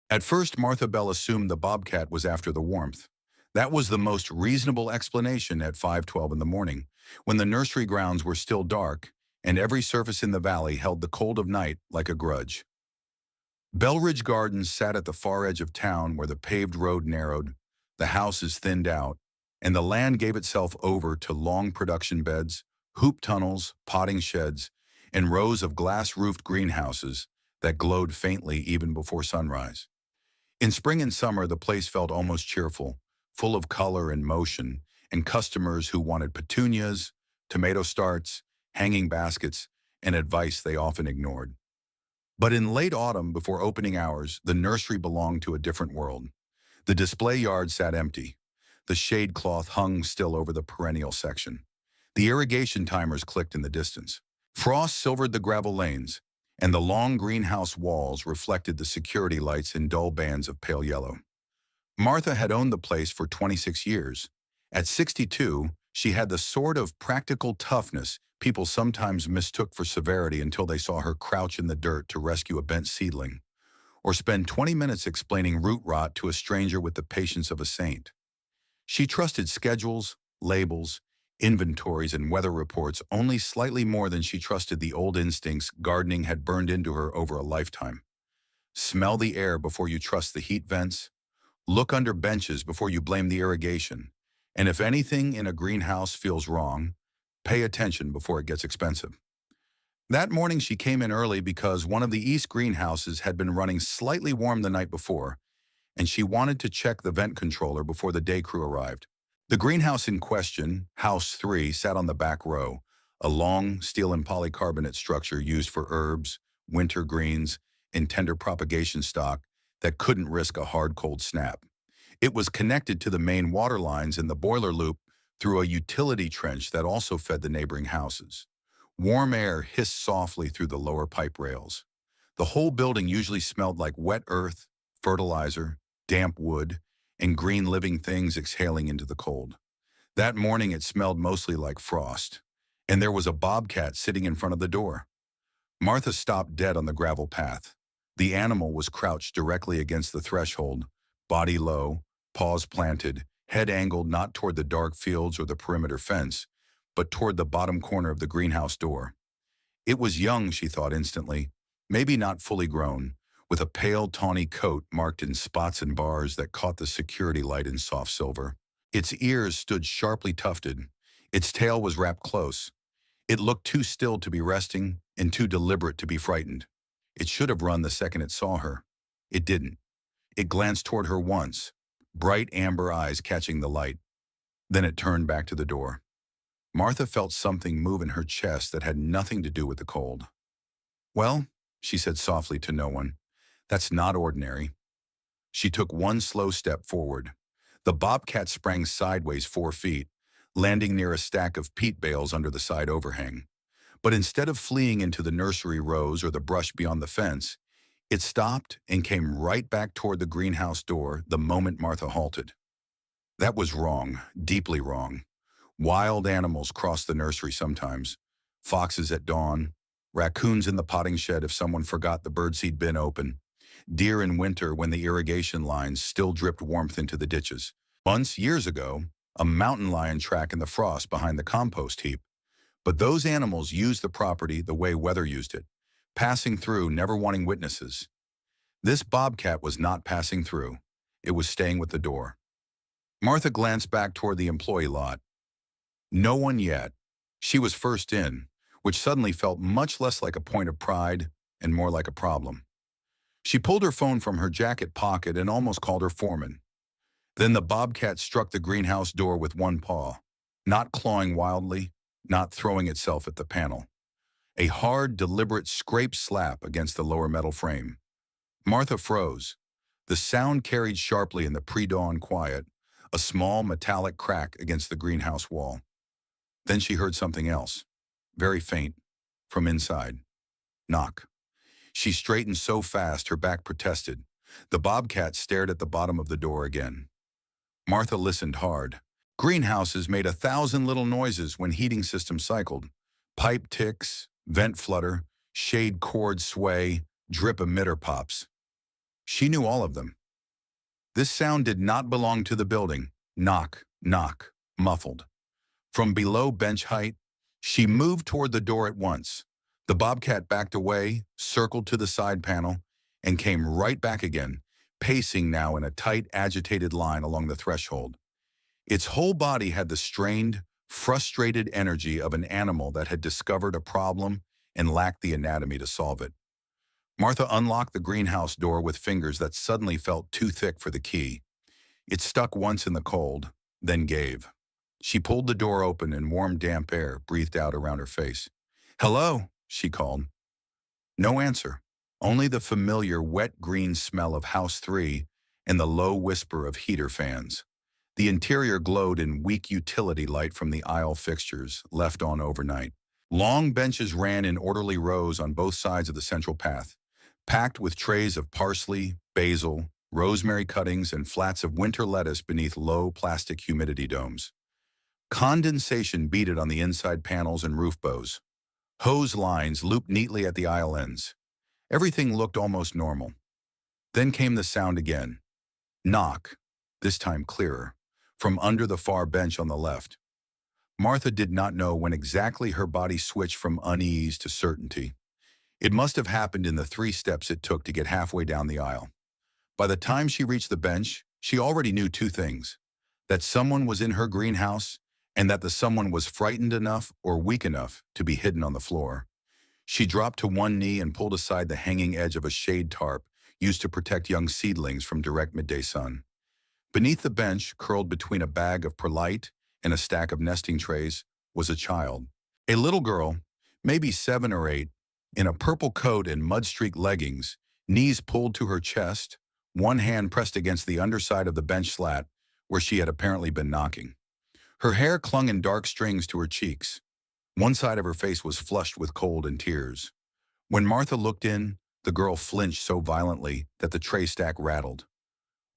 At first, Martha Bell assumed the bobcat was after the warmth. That was the most reasonable explanation at 5:12 in the morning, when the nursery grounds were still dark and every surface in the valley held the cold of night like a grudge. Belridge Gardens sat at the far edge of town where the paved road narrowed, the houses thinned out, and the land gave itself over to long production beds, hoop tunnels, potting sheds, and rows of glass-roofed greenhouses that glowed faintly even before sunrise. In spring and summer, the place felt almost cheerful, full of color and motion, and customers who wanted petunias, tomato starts, hanging baskets, and advice they often ignored. But in late autumn, before opening hours, the nursery belonged to a different world. The display yard sat empty. The shade cloth hung still over the perennial section. The irrigation timers clicked in the distance. Frost silvered the gravel lanes, and the long greenhouse walls reflected the security lights in dull bands of pale yellow. Martha had owned the place for 26 years. At 62, she had the sort of practical toughness people sometimes mistook for severity until they saw her crouch in the dirt to rescue a bent seedling, or spend 20 minutes explaining root rot to a stranger with the patience of a saint. She trusted schedules, labels, inventories, and weather reports only slightly more than she trusted the old instincts gardening had burned into her over a lifetime. Smell the air before you trust the heat vents. Look under benches before you blame the irrigation. And if anything in a greenhouse feels wrong, pay attention before it gets expensive. That morning she came in early because one of the east greenhouses had been running slightly warm the night before, and she wanted to check the vent controller before the day crew arrived. The greenhouse in question, House 3, sat on the back row, a long steel and polycarbonate structure used for herbs, winter greens, and tender propagation stock that couldn't risk a hard cold snap. It was connected to the main water lines in the boiler loop through a utility trench that also fed the neighboring houses. Warm air hissed softly through the lower pipe rails. The whole building usually smelled like wet earth, fertilizer, damp wood, and green living things exhaling into the cold. That morning it smelled mostly like frost, and there was a bobcat sitting in front of the door. Martha stopped dead on the gravel path. The animal was crouched directly against the threshold, body low, paws planted, head angled not toward the dark fields or the perimeter fence, but toward the bottom corner of the greenhouse door. It was young, she thought instantly, maybe not fully grown, with a pale, tawny coat marked in spots and bars that caught the security light in soft silver. Its ears stood sharply tufted. Its tail was wrapped close. It looked too still to be resting and too deliberate to be frightened. It should have run the second it saw her. It didn't. It glanced toward her once, bright amber eyes catching the light. Then it turned back to the door. Martha felt something move in her chest that had nothing to do with the cold. "Well," she said softly to no one, "that's not ordinary." She took one slow step forward. The bobcat sprang sideways 4 feet, landing near a stack of peat bales under the side overhang. But instead of fleeing into the nursery rows or the brush beyond the fence, it stopped and came right back toward the greenhouse door the moment Martha halted. That was wrong, deeply wrong. Wild animals crossed the nursery sometimes. Foxes at dawn, raccoons in the potting shed if someone forgot the birdseed bin open, deer in winter when the irrigation lines still dripped warmth into the ditches. Once, years ago, a mountain lion track in the frost behind the compost heap. But those animals used the property the way weather used it, passing through, never wanting witnesses. This bobcat was not passing through. It was staying with the door. Martha glanced back toward the employee lot. No one yet. She was first in, which suddenly felt much less like a point of pride and more like a problem. She pulled her phone from her jacket pocket and almost called her foreman. Then the bobcat struck the greenhouse door with one paw, not clawing wildly, not throwing itself at the panel. A hard, deliberate scrape slap against the lower metal frame. Martha froze. The sound carried sharply in the pre-dawn quiet, a small metallic crack against the greenhouse wall. Then she heard something else, very faint, from inside. Knock. She straightened so fast her back protested. The bobcat stared at the bottom of the door again. Martha listened hard. Greenhouses made 1,000 little noises when heating systems cycled. Pipe ticks, vent flutter, shade cord sway, drip emitter pops. She knew all of them. This sound did not belong to the building. Knock, knock, muffled. From below bench height, she moved toward the door at once. The bobcat backed away, circled to the side panel, and came right back again, pacing now in a tight, agitated line along the threshold. Its whole body had the strained, frustrated energy of an animal that had discovered a problem and lacked the anatomy to solve it. Martha unlocked the greenhouse door with fingers that suddenly felt too thick for the key. It stuck once in the cold, then gave. She pulled the door open and warm, damp air breathed out around her face. "Hello," she called. No answer, only the familiar wet green smell of House 3 and the low whisper of heater fans. The interior glowed in weak utility light from the aisle fixtures, left on overnight. Long benches ran in orderly rows on both sides of the central path, packed with trays of parsley, basil, rosemary cuttings, and flats of winter lettuce beneath low plastic humidity domes. Condensation beaded on the inside panels and roof bows. Hose lines looped neatly at the aisle ends. Everything looked almost normal. Then came the sound again. Knock, this time clearer, from under the far bench on the left. Martha did not know when exactly her body switched from unease to certainty. It must have happened in the 3 steps it took to get halfway down the aisle. By the time she reached the bench, she already knew 2 things: that someone was in her greenhouse and that the someone was frightened enough or weak enough to be hidden on the floor. She dropped to one knee and pulled aside the hanging edge of a shade tarp used to protect young seedlings from direct midday sun. Beneath the bench, curled between a bag of perlite and a stack of nesting trays, was a child. A little girl, maybe 7 or 8, in a purple coat and mud-streaked leggings, knees pulled to her chest, one hand pressed against the underside of the bench slat where she had apparently been knocking. Her hair clung in dark strings to her cheeks. One side of her face was flushed with cold and tears. When Martha looked in, the girl flinched so violently that the tray stack rattled.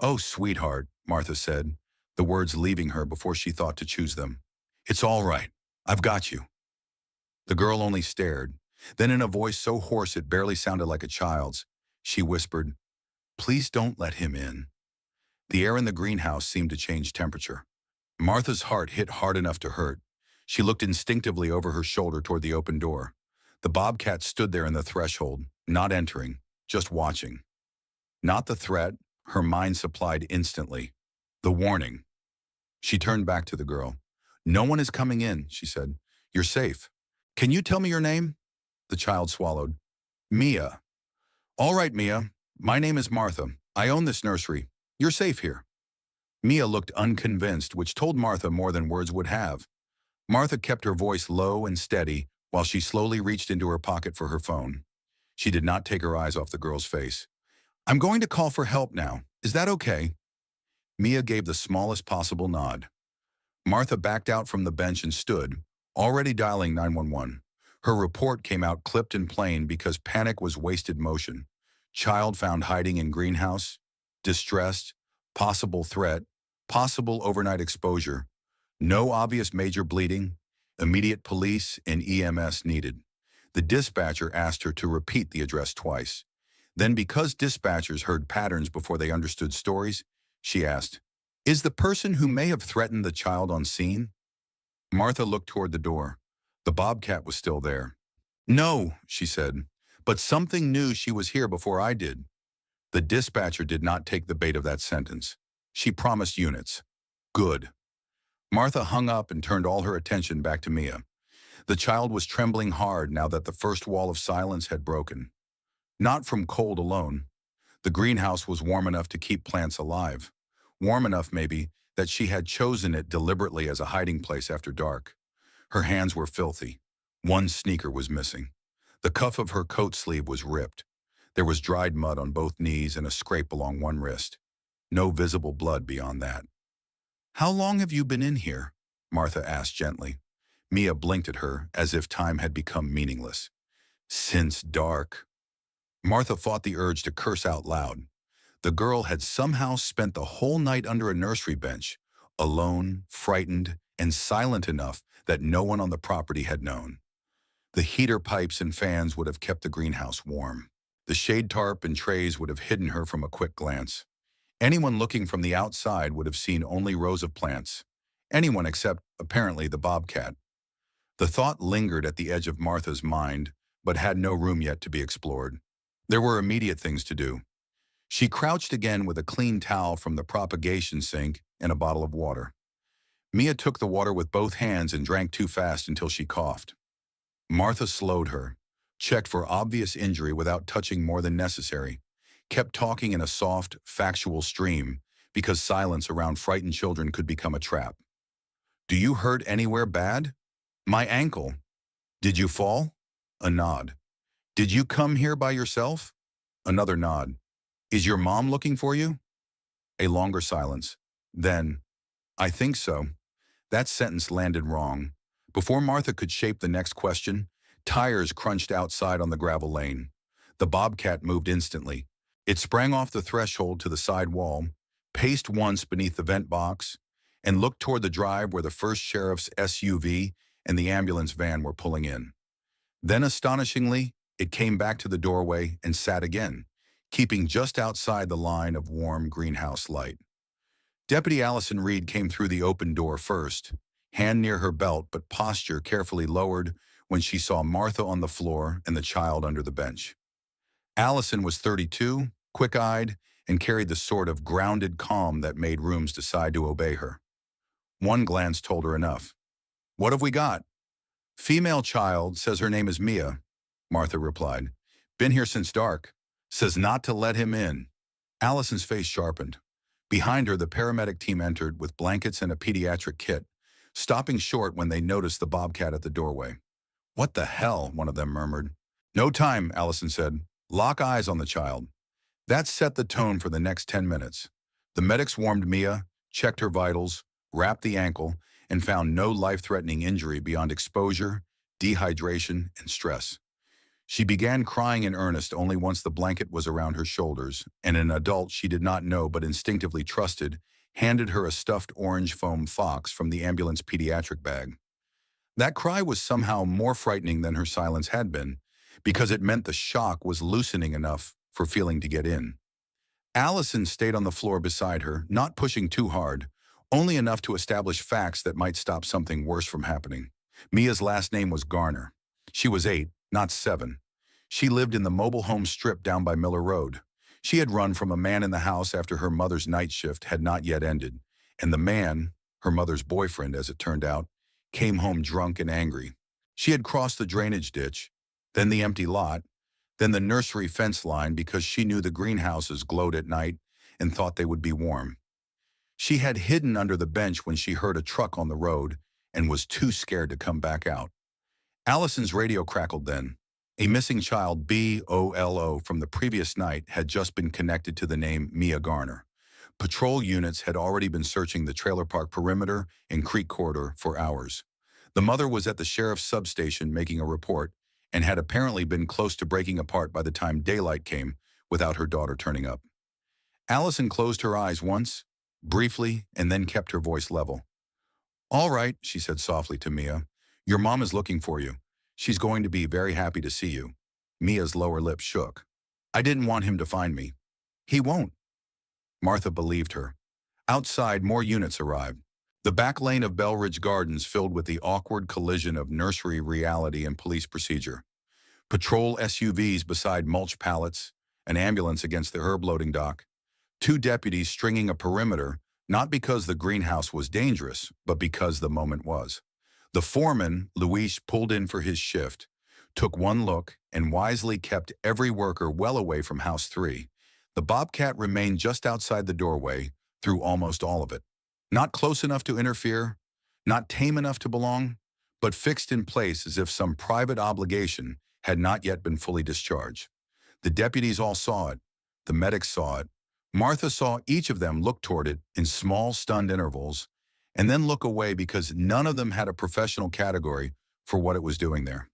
"Oh, sweetheart," Martha said, the words leaving her before she thought to choose them. "It's all right. I've got you." The girl only stared. Then in a voice so hoarse it barely sounded like a child's, she whispered, "Please don't let him in." The air in the greenhouse seemed to change temperature. Martha's heart hit hard enough to hurt. She looked instinctively over her shoulder toward the open door. The bobcat stood there in the threshold, not entering, just watching. Not the threat, her mind supplied instantly. The warning. She turned back to the girl. "No one is coming in," she said. "You're safe. Can you tell me your name?" The child swallowed. "Mia." "All right, Mia. My name is Martha. I own this nursery. You're safe here." Mia looked unconvinced, which told Martha more than words would have. Martha kept her voice low and steady while she slowly reached into her pocket for her phone. She did not take her eyes off the girl's face. "I'm going to call for help now. Is that okay?" Mia gave the smallest possible nod. Martha backed out from the bench and stood, already dialing 911. Her report came out clipped and plain because panic was wasted motion. Child found hiding in greenhouse, distressed, possible threat, possible overnight exposure, no obvious major bleeding, immediate police and EMS needed. The dispatcher asked her to repeat the address twice. Then, because dispatchers heard patterns before they understood stories, she asked, "Is the person who may have threatened the child on scene?" Martha looked toward the door. The bobcat was still there. "No," she said, "but something knew she was here before I did." The dispatcher did not take the bait of that sentence. She promised units. Good. Martha hung up and turned all her attention back to Mia. The child was trembling hard now that the first wall of silence had broken. Not from cold alone. The greenhouse was warm enough to keep plants alive. Warm enough, maybe, that she had chosen it deliberately as a hiding place after dark. Her hands were filthy. One sneaker was missing. The cuff of her coat sleeve was ripped. There was dried mud on both knees and a scrape along one wrist. No visible blood beyond that. "How long have you been in here?" Martha asked gently. Mia blinked at her as if time had become meaningless. "Since dark." Martha fought the urge to curse out loud. The girl had somehow spent the whole night under a nursery bench, alone, frightened, and silent enough that no one on the property had known. The heater pipes and fans would have kept the greenhouse warm. The shade tarp and trays would have hidden her from a quick glance. Anyone looking from the outside would have seen only rows of plants. Anyone except, apparently, the bobcat. The thought lingered at the edge of Martha's mind, but had no room yet to be explored. There were immediate things to do. She crouched again with a clean towel from the propagation sink and a bottle of water. Mia took the water with both hands and drank too fast until she coughed. Martha slowed her, checked for obvious injury without touching more than necessary, kept talking in a soft, factual stream because silence around frightened children could become a trap. "Do you hurt anywhere bad?" "My ankle." "Did you fall?" A nod. "Did you come here by yourself?" Another nod. "Is your mom looking for you?" A longer silence. Then, "I think so." That sentence landed wrong. Before Martha could shape the next question, tires crunched outside on the gravel lane. The bobcat moved instantly. It sprang off the threshold to the side wall, paced once beneath the vent box, and looked toward the drive where the first sheriff's SUV and the ambulance van were pulling in. Then, astonishingly, it came back to the doorway and sat again, keeping just outside the line of warm greenhouse light. Deputy Allison Reed came through the open door first, hand near her belt but posture carefully lowered when she saw Martha on the floor and the child under the bench. Allison was 32, quick-eyed, and carried the sort of grounded calm that made rooms decide to obey her. One glance told her enough. "What have we got?" "Female child, says her name is Mia," Martha replied. "Been here since dark. Says not to let him in." Allison's face sharpened. Behind her, the paramedic team entered with blankets and a pediatric kit, stopping short when they noticed the bobcat at the doorway. "What the hell?" one of them murmured. "No time," Allison said. "Lock eyes on the child." That set the tone for the next 10 minutes. The medics warmed Mia, checked her vitals, wrapped the ankle, and found no life-threatening injury beyond exposure, dehydration, and stress. She began crying in earnest only once the blanket was around her shoulders, and an adult she did not know but instinctively trusted handed her a stuffed orange foam fox from the ambulance pediatric bag. That cry was somehow more frightening than her silence had been, because it meant the shock was loosening enough for feeling to get in. Allison stayed on the floor beside her, not pushing too hard, only enough to establish facts that might stop something worse from happening. Mia's last name was Garner. She was 8, not 7. She lived in the mobile home strip down by Miller Road. She had run from a man in the house after her mother's night shift had not yet ended, and the man, her mother's boyfriend as it turned out, came home drunk and angry. She had crossed the drainage ditch, then the empty lot, then the nursery fence line because she knew the greenhouses glowed at night and thought they would be warm. She had hidden under the bench when she heard a truck on the road and was too scared to come back out. Allison's radio crackled then. A missing child, BOLO, from the previous night had just been connected to the name Mia Garner. Patrol units had already been searching the trailer park perimeter and creek corridor for hours. The mother was at the sheriff's substation making a report and had apparently been close to breaking apart by the time daylight came without her daughter turning up. Allison closed her eyes once, briefly, and then kept her voice level. "All right," she said softly to Mia. "Your mom is looking for you. She's going to be very happy to see you." Mia's lower lip shook. "I didn't want him to find me." "He won't." Martha believed her. Outside, more units arrived. The back lane of Belridge Gardens filled with the awkward collision of nursery reality and police procedure. Patrol SUVs beside mulch pallets, an ambulance against the herb loading dock, 2 deputies stringing a perimeter, not because the greenhouse was dangerous, but because the moment was. The foreman, Luis, pulled in for his shift, took one look, and wisely kept every worker well away from House 3. The bobcat remained just outside the doorway through almost all of it. Not close enough to interfere, not tame enough to belong, but fixed in place as if some private obligation had not yet been fully discharged. The deputies all saw it. The medics saw it. Martha saw each of them look toward it in small, stunned intervals, and then look away because none of them had a professional category for what it was doing there.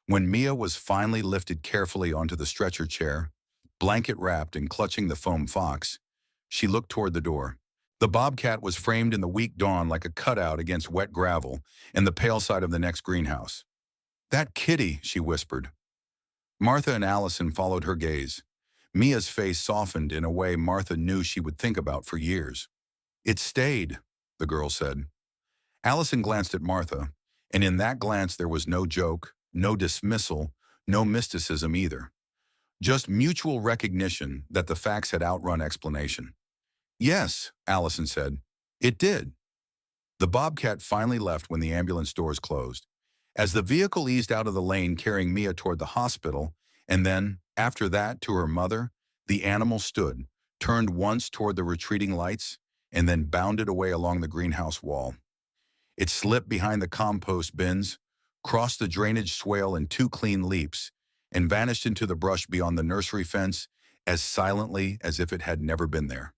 When Mia was finally lifted carefully onto the stretcher chair, blanket wrapped and clutching the foam fox, she looked toward the door. The bobcat was framed in the weak dawn like a cutout against wet gravel in the pale side of the next greenhouse. "That kitty," she whispered. Martha and Allison followed her gaze. Mia's face softened in a way Martha knew she would think about for years. "It stayed," the girl said. Allison glanced at Martha, and in that glance there was no joke, no dismissal, no mysticism either. Just mutual recognition that the facts had outrun explanation. "Yes," Allison said. "It did." The Bobcat finally left when the ambulance doors closed. As the vehicle eased out of the lane carrying Mia toward the hospital, and then, after that, to her mother, the animal stood, turned once toward the retreating lights, and then bounded away along the greenhouse wall. It slipped behind the compost bins, crossed the drainage swale in 2 clean leaps, and vanished into the brush beyond the nursery fence as silently as if it had never been there.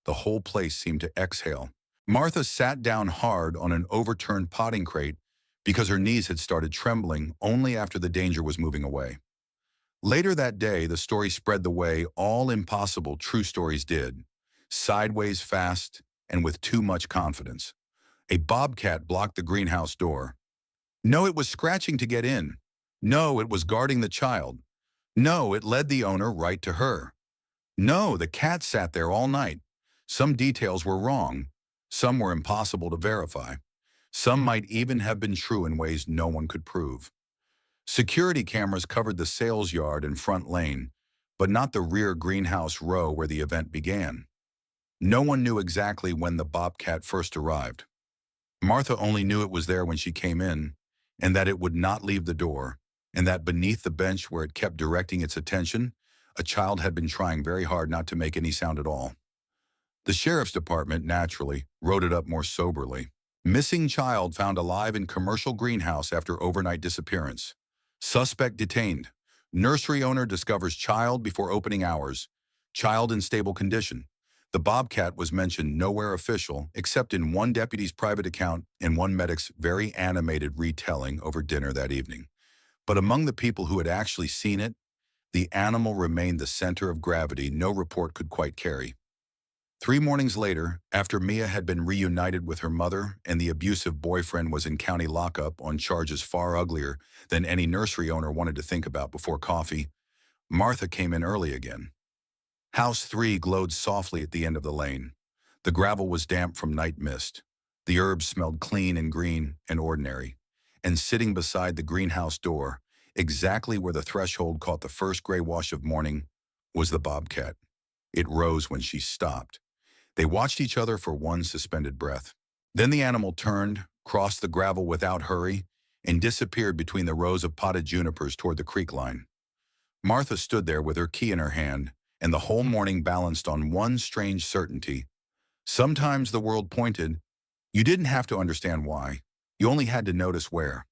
The whole place seemed to exhale. Martha sat down hard on an overturned potting crate because her knees had started trembling only after the danger was moving away. Later that day, the story spread the way all impossible true stories did, sideways fast and with too much confidence. A bobcat blocked the greenhouse door. No, it was scratching to get in. No, it was guarding the child. No, it led the owner right to her. No, the cat sat there all night. Some details were wrong. Some were impossible to verify. Some might even have been true in ways no one could prove. Security cameras covered the sales yard and front lane, but not the rear greenhouse row where the event began. No one knew exactly when the bobcat first arrived. Martha only knew it was there when she came in, and that it would not leave the door, and that beneath the bench where it kept directing its attention, a child had been trying very hard not to make any sound at all. The sheriff's department, naturally, wrote it up more soberly. Missing child found alive in commercial greenhouse after overnight disappearance. Suspect detained. Nursery owner discovers child before opening hours. Child in stable condition. The bobcat was mentioned nowhere official, except in one deputy's private account and one medic's very animated retelling over dinner that evening. But among the people who had actually seen it, the animal remained the center of gravity no report could quite carry. 3 mornings later, after Mia had been reunited with her mother and the abusive boyfriend was in county lockup on charges far uglier than any nursery owner wanted to think about before coffee, Martha came in early again. House 3 glowed softly at the end of the lane. The gravel was damp from night mist. The herbs smelled clean and green and ordinary. And sitting beside the greenhouse door, exactly where the threshold caught the first gray wash of morning, was the bobcat. It rose when she stopped. They watched each other for one suspended breath. Then the animal turned, crossed the gravel without hurry, and disappeared between the rows of potted junipers toward the creek line. Martha stood there with her key in her hand, and the whole morning balanced on one strange certainty. Sometimes the world pointed. You didn't have to understand why. You only had to notice where.